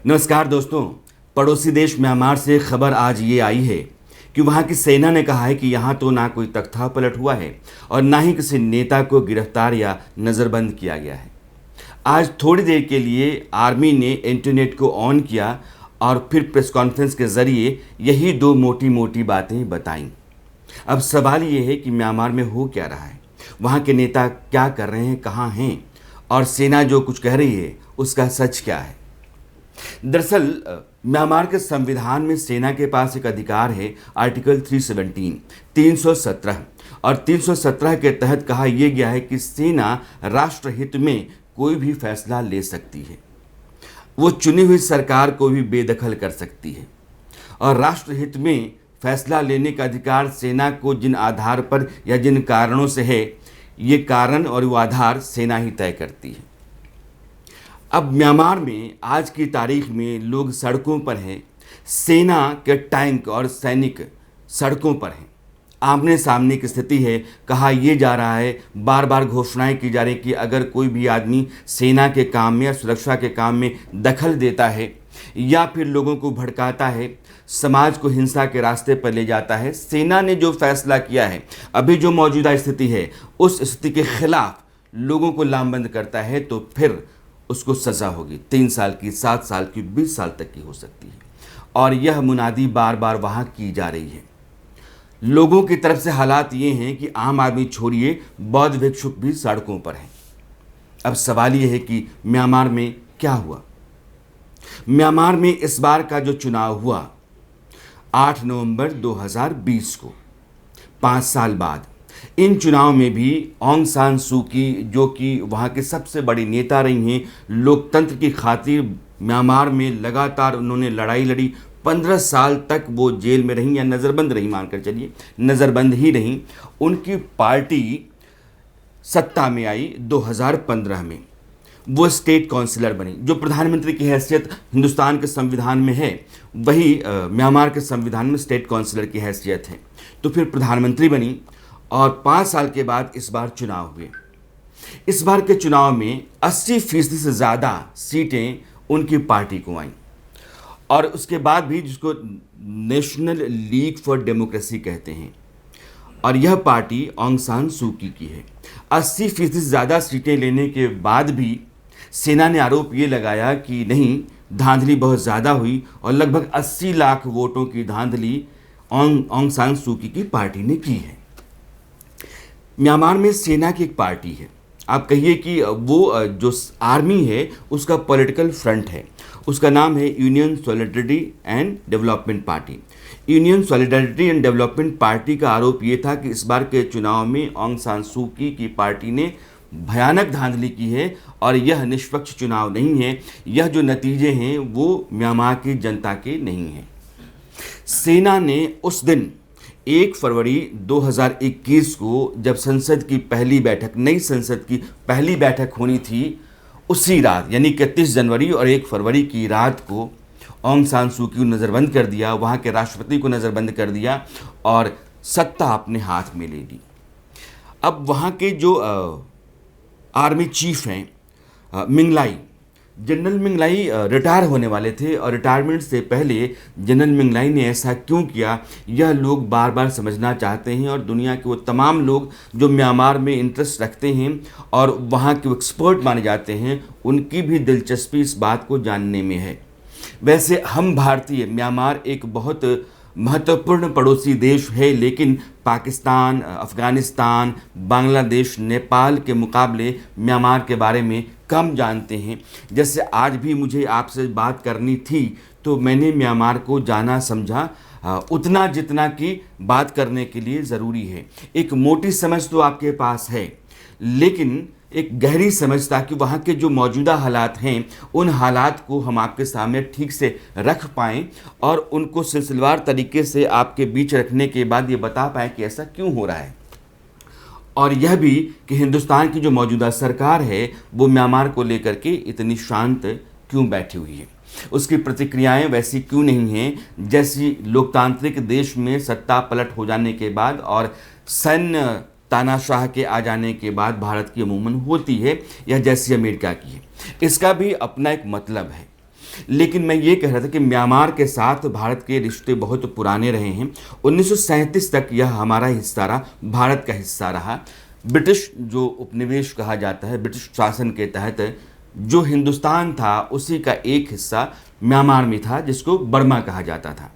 नमस्कार दोस्तों। पड़ोसी देश म्यांमार से खबर आज ये आई है कि वहाँ की सेना ने कहा है कि यहाँ तो ना कोई तख्ता पलट हुआ है और ना ही किसी नेता को गिरफ्तार या नज़रबंद किया गया है। आज थोड़ी देर के लिए आर्मी ने इंटरनेट को ऑन किया और फिर प्रेस कॉन्फ्रेंस के ज़रिए यही दो मोटी मोटी बातें बताईं। अब सवाल ये है कि म्यांमार में हो क्या रहा है, वहाँ के नेता क्या कर रहे हैं, कहाँ हैं, और सेना जो कुछ कह रही है उसका सच क्या है। दरअसल म्यांमार के संविधान में सेना के पास एक अधिकार है, आर्टिकल 317 और 317 के तहत कहा यह गया है कि सेना राष्ट्रहित में कोई भी फैसला ले सकती है। वो चुनी हुई सरकार को भी बेदखल कर सकती है और राष्ट्रहित में फैसला लेने का अधिकार सेना को जिन आधार पर या जिन कारणों से है, ये कारण और वो आधार सेना ही तय करती है। अब म्यांमार में आज की तारीख में लोग सड़कों पर हैं, सेना के टैंक और सैनिक सड़कों पर हैं, आमने सामने की स्थिति है। कहा यह जा रहा है, बार बार घोषणाएं की जा रही कि अगर कोई भी आदमी सेना के काम में या सुरक्षा के काम में दखल देता है या फिर लोगों को भड़काता है, समाज को हिंसा के रास्ते पर ले जाता है, सेना ने जो फैसला किया है, अभी जो मौजूदा स्थिति है उस स्थिति के खिलाफ लोगों को लामबंद करता है, तो फिर उसको सज़ा होगी। 3 साल की, 7 साल की, 20 साल तक की हो सकती है। और यह मुनादी बार बार वहाँ की जा रही है। लोगों की तरफ से हालात ये हैं कि आम आदमी छोड़िए, बौद्ध भिक्षुक भी सड़कों पर हैं। अब सवाल ये है कि म्यांमार में क्या हुआ। म्यांमार में इस बार का जो चुनाव हुआ 8 नवंबर 2020 को, 5 साल बाद, इन चुनाव में भी ऑंग सान सू की, जो कि वहाँ के सबसे बड़ी नेता रही हैं, लोकतंत्र की खातिर म्यांमार में लगातार उन्होंने लड़ाई लड़ी। 15 साल तक वो जेल में रहीं या नज़रबंद रहीं, मानकर चलिए नज़रबंद ही रहीं। उनकी पार्टी सत्ता में आई 2015 में, वो स्टेट काउंसिलर बनी। जो प्रधानमंत्री की हैसियत हिंदुस्तान के संविधान में है, वही म्यांमार के संविधान में स्टेट काउंसिलर की हैसियत है। तो फिर प्रधानमंत्री बनी और 5 साल के बाद इस बार चुनाव हुए। इस बार के चुनाव में 80% से ज़्यादा सीटें उनकी पार्टी को आईं और उसके बाद भी, जिसको नेशनल लीग फॉर डेमोक्रेसी कहते हैं, और यह पार्टी ऑंग सान सू की है। 80% से ज़्यादा सीटें लेने के बाद भी सेना ने आरोप ये लगाया कि नहीं, धांधली बहुत ज़्यादा हुई और लगभग 80 लाख वोटों की धांधली ऑंग सान सू की पार्टी ने की है। म्यांमार में सेना की एक पार्टी है, आप कहिए कि वो जो आर्मी है उसका पॉलिटिकल फ्रंट है, उसका नाम है union solidarity and Development party. Union solidarity and Development party का आरोप ये था कि इस बार के चुनाव में ऑंग सान सू की पार्टी ने भयानक धांधली की है और यह निष्पक्ष चुनाव नहीं है। यह जो नतीजे हैं वो म्यांमार की जनता के नहीं हैं। सेना ने उस दिन 1 फरवरी 2021 को, जब संसद की पहली बैठक, नई संसद की पहली बैठक होनी थी, उसी रात यानी 31 जनवरी और 1 फरवरी की रात को ऑंग सान सू की नज़रबंद कर दिया, वहाँ के राष्ट्रपति को नज़रबंद कर दिया और सत्ता अपने हाथ में ले ली। अब वहाँ के जो आर्मी चीफ हैं मिंगलाई, जनरल मिंगलाई रिटायर होने वाले थे और रिटायरमेंट से पहले जनरल मिंगलाई ने ऐसा क्यों किया, यह लोग बार बार समझना चाहते हैं। और दुनिया के वो तमाम लोग जो म्यांमार में इंटरेस्ट रखते हैं और वहाँ के एक्सपर्ट माने जाते हैं, उनकी भी दिलचस्पी इस बात को जानने में है। वैसे हम भारतीय, म्यांमार एक बहुत महत्वपूर्ण पड़ोसी देश है, लेकिन पाकिस्तान, अफ़गानिस्तान, बांग्लादेश, नेपाल के मुकाबले म्यांमार के बारे में कम जानते हैं। जैसे आज भी मुझे आपसे बात करनी थी तो मैंने म्यांमार को जाना समझा उतना जितना कि बात करने के लिए ज़रूरी है। एक मोटी समझ तो आपके पास है, लेकिन एक गहरी समझ, ताकि वहाँ के जो मौजूदा हालात हैं उन हालात को हम आपके सामने ठीक से रख पाएँ और उनको सिलसिलेवार तरीके से आपके बीच रखने के बाद ये बता पाएँ कि ऐसा क्यों हो रहा है। और यह भी कि हिंदुस्तान की जो मौजूदा सरकार है वो म्यांमार को लेकर के इतनी शांत क्यों बैठी हुई है, उसकी प्रतिक्रियाएं वैसी क्यों नहीं हैं जैसी लोकतांत्रिक देश में सत्ता पलट हो जाने के बाद और सैन्य तानाशाह के आ जाने के बाद भारत की अमूमन होती है या जैसी अमेरिका की है। इसका भी अपना एक मतलब है। लेकिन मैं ये कह रहा था कि म्यांमार के साथ भारत के रिश्ते बहुत पुराने रहे हैं। 1937 तक यह हमारा हिस्सा रहा, भारत का हिस्सा रहा। ब्रिटिश जो उपनिवेश कहा जाता है, ब्रिटिश शासन के तहत जो हिंदुस्तान था उसी का एक हिस्सा म्यांमार में था, जिसको बर्मा कहा जाता था।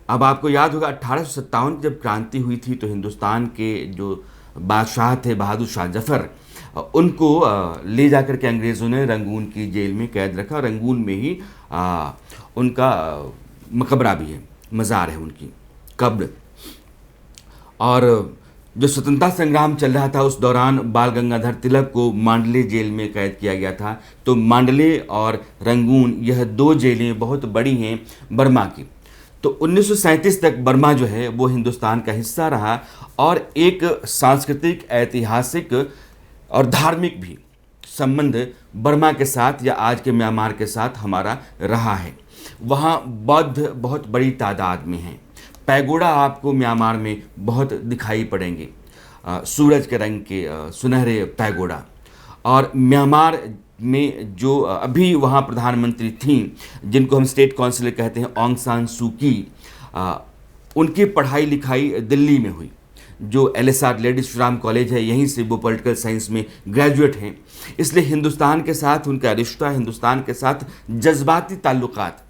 अब आपको याद होगा 1857 जब क्रांति हुई थी तो हिंदुस्तान के जो बादशाह थे बहादुर शाह जफर, उनको ले जाकर के अंग्रेज़ों ने रंगून की जेल में कैद रखा। रंगून में ही उनका मकबरा भी है, मज़ार है उनकी कब्र। और जो स्वतंत्रता संग्राम चल रहा था उस दौरान बाल गंगाधर तिलक को मांडले जेल में कैद किया गया था। तो मांडले और रंगून यह दो जेलें बहुत बड़ी हैं बर्मा की। तो 1937 तक बर्मा जो है वो हिंदुस्तान का हिस्सा रहा और एक सांस्कृतिक, ऐतिहासिक और धार्मिक भी संबंध बर्मा के साथ या आज के म्यांमार के साथ हमारा रहा है। वहाँ बौद्ध बहुत बड़ी तादाद में हैं। पैगोडा आपको म्यांमार में बहुत दिखाई पड़ेंगे, सूरज के रंग के सुनहरे पैगोडा। और म्यांमार में जो अभी वहाँ प्रधानमंत्री थीं, जिनको हम स्टेट काउंसिलर कहते हैं, ऑंग सान सू की, उनकी पढ़ाई लिखाई दिल्ली में हुई। जो LSR लेडी श्रीराम कॉलेज है, यहीं से वो पॉलिटिकल साइंस में ग्रेजुएट हैं। इसलिए हिंदुस्तान के साथ उनका रिश्ता, हिंदुस्तान के साथ जज्बाती ताल्लुकात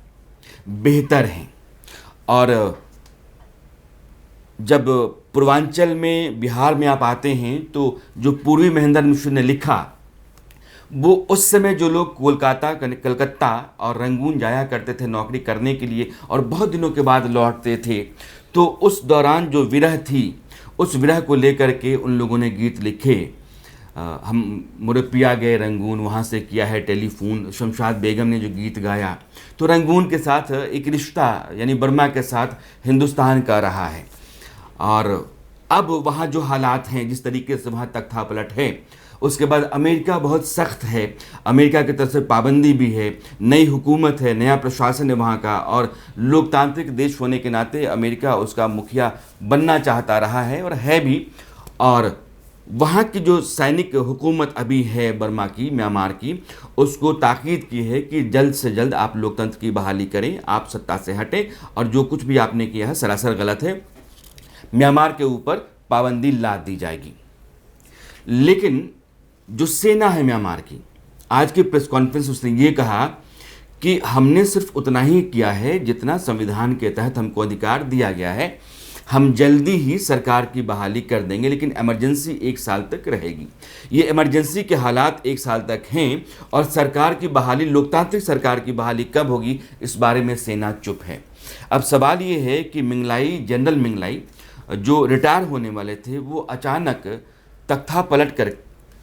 बेहतर हैं। और जब पूर्वांचल में, बिहार में आप आते हैं तो जो पूर्वी महेंद्र मिश्र ने लिखा, वो उस समय जो लोग कलकत्ता और रंगून जाया करते थे नौकरी करने के लिए और बहुत दिनों के बाद लौटते थे, तो उस दौरान जो विरह थी, उस विरह को लेकर के उन लोगों ने गीत लिखे। हम मुरपिया गए रंगून, वहाँ से किया है टेलीफोन, शमशाद बेगम ने जो गीत गाया। तो रंगून के साथ एक रिश्ता यानी बर्मा के साथ हिंदुस्तान का रहा है। और अब वहाँ जो हालात हैं, जिस तरीके से वहाँ तख्तापलट है, उसके बाद अमेरिका बहुत सख्त है। अमेरिका की तरफ से पाबंदी भी है, नई हुकूमत है, नया प्रशासन है वहाँ का, और लोकतांत्रिक देश होने के नाते अमेरिका उसका मुखिया बनना चाहता रहा है और है भी। और वहाँ की जो सैनिक हुकूमत अभी है बर्मा की, म्यांमार की, उसको ताकीद की है कि जल्द से जल्द आप लोकतंत्र की बहाली करें, आप सत्ता से हटें और जो कुछ भी आपने किया है सरासर गलत है, म्यांमार के ऊपर पाबंदी लाद दी जाएगी। लेकिन जो सेना है म्यांमार की, आज की प्रेस कॉन्फ्रेंस उसने ये कहा कि हमने सिर्फ उतना ही किया है जितना संविधान के तहत हमको अधिकार दिया गया है। हम जल्दी ही सरकार की बहाली कर देंगे, लेकिन इमरजेंसी 1 साल तक रहेगी। ये इमरजेंसी के हालात 1 साल तक हैं और सरकार की बहाली, लोकतांत्रिक सरकार की बहाली कब होगी, इस बारे में सेना चुप है। अब सवाल ये है कि मिंगलाई, जनरल मिंगलाई जो रिटायर होने वाले थे, वो अचानक तख्ता पलट कर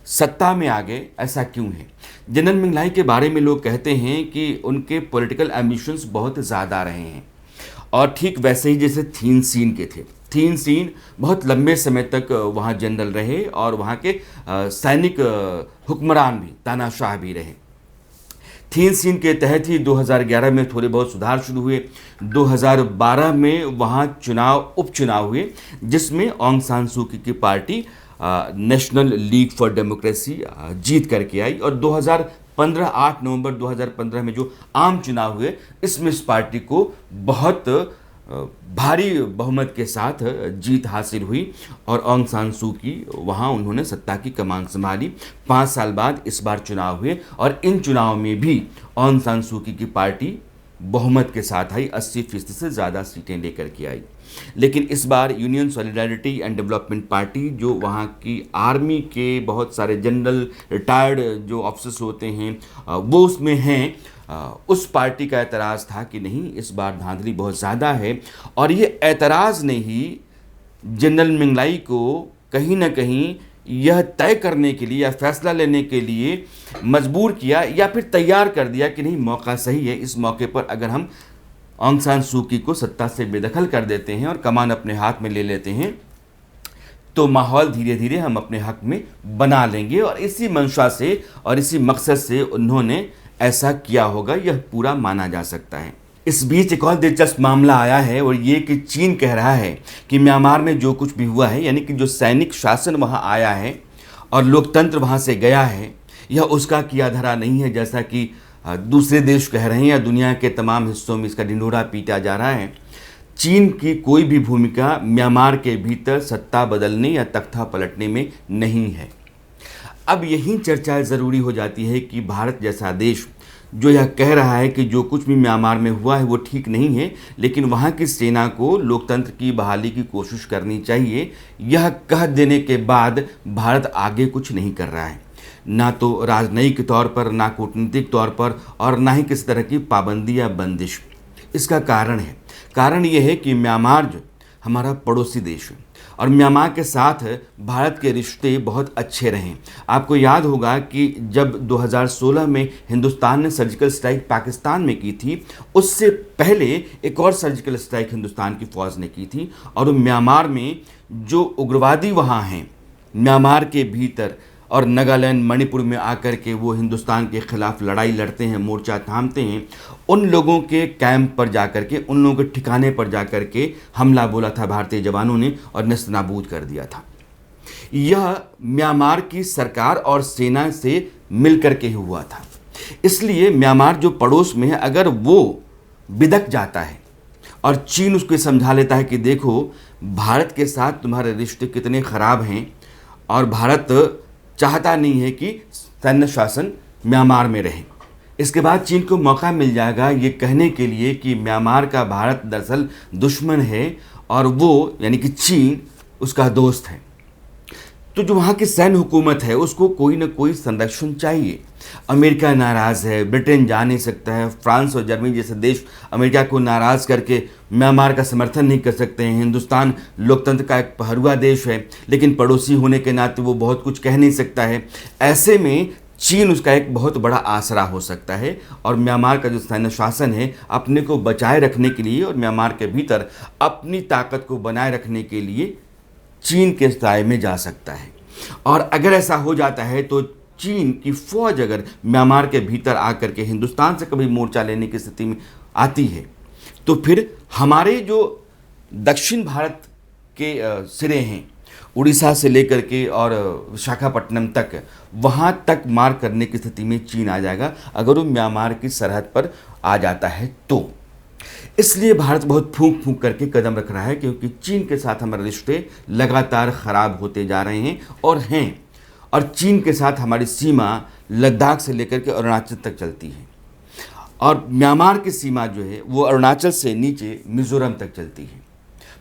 सत्ता में आ गए, ऐसा क्यों है? जनरल मिंगलाई के बारे में लोग कहते हैं कि उनके पॉलिटिकल एम्बिशंस बहुत ज़्यादा रहे हैं और ठीक वैसे ही जैसे थीन सीन के थे। थीन सीन बहुत लंबे समय तक वहाँ जनरल रहे और वहाँ के सैनिक हुक्मरान भी, तानाशाह भी रहे। थीन सीन के तहत ही 2011 में थोड़े बहुत सुधार शुरू हुए। 2012 में वहाँ उपचुनाव हुए, जिसमें ऑंग सान सू की party National League for Democracy जीत करके आई। और 2015 8 नवंबर 2015 में जो आम चुनाव हुए, इसमें इस पार्टी को बहुत भारी बहुमत के साथ जीत हासिल हुई और ऑंग सान सू की वहाँ उन्होंने सत्ता की कमान संभाली। 5 साल बाद इस बार चुनाव हुए और इन चुनाव में भी ऑंग सान सू की पार्टी बहुमत के साथ आई, 80% से ज़्यादा सीटें लेकर के आई। लेकिन इस बार Union Solidarity and Development Party, जो वहाँ की आर्मी के बहुत सारे जनरल, रिटायर्ड जो ऑफिसर्स होते हैं, वो उसमें हैं। उस पार्टी का एतराज़ था कि नहीं, इस बार धांधली बहुत ज़्यादा है। और ये एतराज़ ने ही जनरल मिंगलाई को कहीं ना कहीं यह तय करने के लिए या फैसला लेने के लिए मजबूर किया या फिर तैयार कर दिया कि नहीं, मौका सही है, इस मौके पर अगर हम ऑंग सान सू की को सत्ता से बेदखल कर देते हैं और कमान अपने हाथ में ले लेते हैं, तो माहौल धीरे धीरे हम अपने हक में बना लेंगे। और इसी मंशा से और इसी मकसद से उन्होंने ऐसा किया होगा, यह पूरा माना जा सकता है। इस बीच एक और दिलचस्प मामला आया है और ये कि चीन कह रहा है कि म्यांमार में जो कुछ भी हुआ है, यानी कि जो सैनिक शासन वहाँ आया है और लोकतंत्र वहाँ से गया है, यह उसका किया धरा नहीं है, जैसा कि दूसरे देश कह रहे हैं या दुनिया के तमाम हिस्सों में इसका ढिंढोरा पीटा जा रहा है, चीन की कोई भी भूमिका म्यांमार के भीतर सत्ता बदलने या तख्ता पलटने में नहीं है। अब यही चर्चा ज़रूरी हो जाती है कि भारत जैसा देश जो यह कह रहा है कि जो कुछ भी म्यांमार में हुआ है वो ठीक नहीं है, लेकिन वहाँ की सेना को लोकतंत्र की बहाली की कोशिश करनी चाहिए, यह कह देने के बाद भारत आगे कुछ नहीं कर रहा है, ना तो राजनयिक तौर पर, ना कूटनीतिक तौर पर, और ना ही किसी तरह की पाबंदी या बंदिश। इसका कारण ये है कि म्यांमार जो हमारा पड़ोसी देश है और म्यांमार के साथ भारत के रिश्ते बहुत अच्छे रहे। आपको याद होगा कि जब 2016 में हिंदुस्तान ने सर्जिकल स्ट्राइक पाकिस्तान में की थी, उससे पहले एक और सर्जिकल स्ट्राइक हिंदुस्तान की फ़ौज ने की थी, और म्यांमार में जो उग्रवादी वहाँ हैं म्यांमार के भीतर और नागालैंड, मणिपुर में आकर के वो हिंदुस्तान के ख़िलाफ़ लड़ाई लड़ते हैं, मोर्चा थामते हैं, उन लोगों के कैंप पर जाकर के, उन लोगों के ठिकाने पर जाकर के हमला बोला था भारतीय जवानों ने और नेस्तनाबूद कर दिया था। यह म्यांमार की सरकार और सेना से मिल कर के हुआ था। इसलिए म्यांमार जो पड़ोस में है, अगर वो बिदक जाता है और चीन उसको समझा लेता है कि देखो भारत के साथ तुम्हारे रिश्ते कितने ख़राब हैं और भारत चाहता नहीं है कि सैन्य शासन म्यांमार में रहे, इसके बाद चीन को मौका मिल जाएगा ये कहने के लिए कि म्यांमार का भारत दरअसल दुश्मन है और वो यानी कि चीन उसका दोस्त है। तो जो वहाँ की सैन्य हुकूमत है उसको कोई ना कोई संरक्षण चाहिए। अमेरिका नाराज़ है, ब्रिटेन जा नहीं सकता है, फ्रांस और जर्मनी जैसे देश अमेरिका को नाराज़ करके म्यांमार का समर्थन नहीं कर सकते हैं। हिंदुस्तान लोकतंत्र का एक पहरुआ देश है, लेकिन पड़ोसी होने के नाते वो बहुत कुछ कह नहीं सकता है। ऐसे में चीन उसका एक बहुत बड़ा आसरा हो सकता है और म्यांमार का जो सैन्य शासन है अपने को बचाए रखने के लिए और म्यांमार के भीतर अपनी ताकत को बनाए रखने के लिए चीन के साए में जा सकता है। और अगर ऐसा हो जाता है तो चीन की फौज अगर म्यांमार के भीतर आकर के हिंदुस्तान से कभी मोर्चा लेने की स्थिति में आती है तो फिर हमारे जो दक्षिण भारत के सिरे हैं, उड़ीसा से लेकर के और विशाखापट्टनम तक, वहाँ तक मार करने की स्थिति में चीन आ जाएगा अगर वो म्यांमार की सरहद पर आ जाता है तो। इसलिए भारत बहुत फूंक फूंक करके कदम रख रहा है, क्योंकि चीन के साथ हमारे रिश्ते लगातार ख़राब होते जा रहे हैं और चीन के साथ हमारी सीमा लद्दाख से लेकर के अरुणाचल तक चलती है और म्यांमार की सीमा जो है वो अरुणाचल से नीचे मिज़ोरम तक चलती है।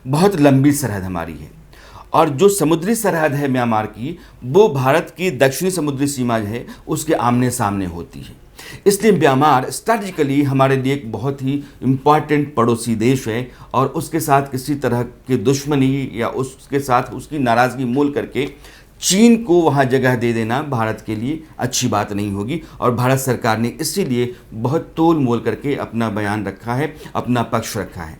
बहुत लंबी सरहद हमारी है और जो समुद्री सरहद है म्यांमार की वो भारत की दक्षिणी समुद्री सीमा जो है उसके आमने सामने होती है। इसलिए म्यांमार स्ट्रैटेजिकली हमारे लिए एक बहुत ही इम्पॉर्टेंट पड़ोसी देश है और उसके साथ किसी तरह की दुश्मनी या उसके साथ उसकी नाराज़गी मोल करके चीन को वहाँ जगह दे देना भारत के लिए अच्छी बात नहीं होगी। और भारत सरकार ने इसीलिए बहुत तोल मोल करके अपना बयान रखा है, अपना पक्ष रखा है।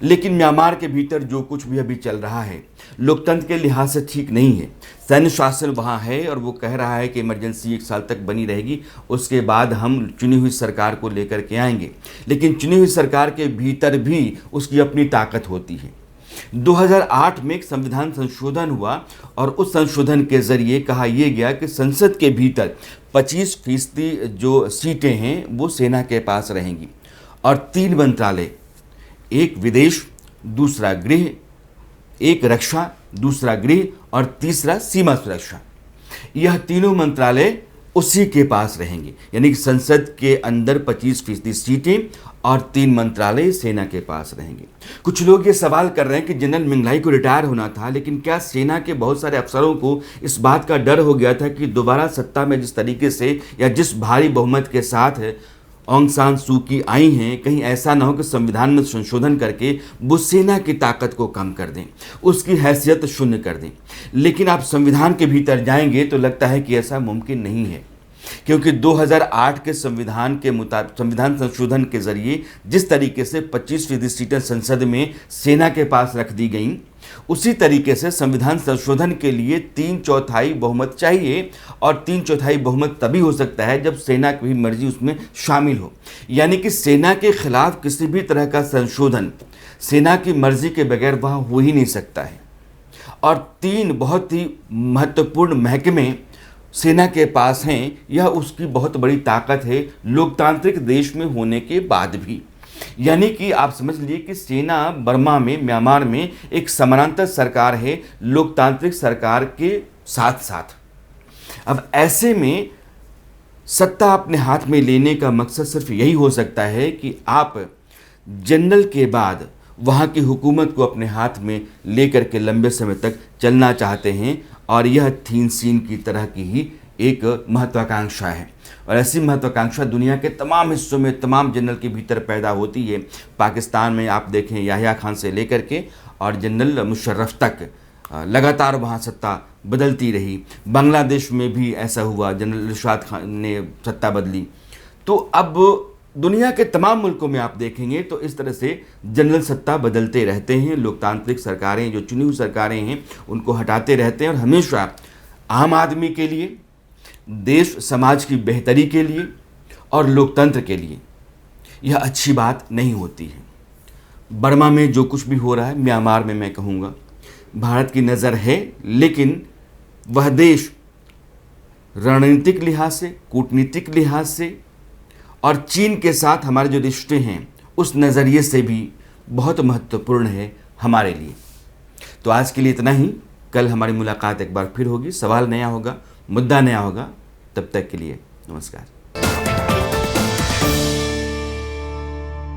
लेकिन म्यांमार के भीतर जो कुछ भी अभी चल रहा है लोकतंत्र के लिहाज से ठीक नहीं है। सैन्य शासन वहाँ है और वो कह रहा है कि इमरजेंसी 1 साल तक बनी रहेगी, उसके बाद हम चुनी हुई सरकार को लेकर के आएंगे। लेकिन चुनी हुई सरकार के भीतर भी उसकी अपनी ताकत होती है। 2008 में एक संविधान संशोधन हुआ और उस संशोधन के ज़रिए कहा यह गया कि संसद के भीतर 25% जो सीटें हैं वो सेना के पास रहेंगी और 3 मंत्रालय, एक विदेश, दूसरा गृह, एक रक्षा, दूसरा गृह और तीसरा सीमा सुरक्षा, यह तीनों मंत्रालय उसी के पास रहेंगे। यानी कि संसद के अंदर 25% सीटें और 3 मंत्रालय सेना के पास रहेंगे। कुछ लोग ये सवाल कर रहे हैं कि जनरल मिंगलाई को रिटायर होना था, लेकिन क्या सेना के बहुत सारे अफसरों को इस बात का डर हो गया था कि दोबारा सत्ता में जिस तरीके से या जिस भारी बहुमत के साथ ऑंग सान सू की आई हैं, कहीं ऐसा ना हो कि संविधान में संशोधन करके वो सेना की ताकत को कम कर दें, उसकी हैसियत शून्य कर दें। लेकिन आप संविधान के भीतर जाएंगे तो लगता है कि ऐसा मुमकिन नहीं है, क्योंकि 2008 के संविधान के मुताबिक संविधान संशोधन के जरिए जिस तरीके से 25% सीटें संसद में सेना के पास रख दी गईं, उसी तरीके से संविधान संशोधन के लिए 3/4 बहुमत चाहिए और 3/4 बहुमत तभी हो सकता है जब सेना की भी मर्जी उसमें शामिल हो। यानी कि सेना के खिलाफ किसी भी तरह का संशोधन सेना की मर्जी के बगैर वहाँ हो ही नहीं सकता है। और 3 बहुत ही महत्वपूर्ण महकमे सेना के पास हैं, यह उसकी बहुत बड़ी ताकत है लोकतांत्रिक देश में होने के बाद भी। यानी कि आप समझ लीजिए कि सेना बर्मा में, म्यांमार में एक समानांतर सरकार है लोकतांत्रिक सरकार के साथ साथ। अब ऐसे में सत्ता अपने हाथ में लेने का मकसद सिर्फ यही हो सकता है कि आप जनरल के बाद वहाँ की हुकूमत को अपने हाथ में लेकर के लंबे समय तक चलना चाहते हैं, और यह थीन सीन की तरह की ही एक महत्वाकांक्षा है। और ऐसी महत्वाकांक्षा दुनिया के तमाम हिस्सों में तमाम जनरल के भीतर पैदा होती है। पाकिस्तान में आप देखें याहिया खान से लेकर के और जनरल मुशर्रफ तक लगातार वहाँ सत्ता बदलती रही। बांग्लादेश में भी ऐसा हुआ, जनरल इरशाद खान ने सत्ता बदली। तो अब दुनिया के तमाम मुल्कों में आप देखेंगे तो इस तरह से जनरल सत्ता बदलते रहते हैं। लोकतांत्रिक सरकारें, जो चुनी हुई सरकारें हैं, उनको हटाते रहते हैं, और हमेशा आम आदमी के लिए, देश समाज की बेहतरी के लिए और लोकतंत्र के लिए यह अच्छी बात नहीं होती है। बर्मा में जो कुछ भी हो रहा है, म्यांमार में मैं कहूँगा भारत की नज़र है, लेकिन वह देश रणनीतिक लिहाज से, कूटनीतिक लिहाज से और चीन के साथ हमारे जो रिश्ते हैं उस नज़रिए से भी बहुत महत्वपूर्ण है हमारे लिए। तो आज के लिए इतना ही। कल हमारी मुलाकात एक बार फिर होगी, सवाल नया होगा, मुद्दा नया होगा। तब तक के लिए नमस्कार।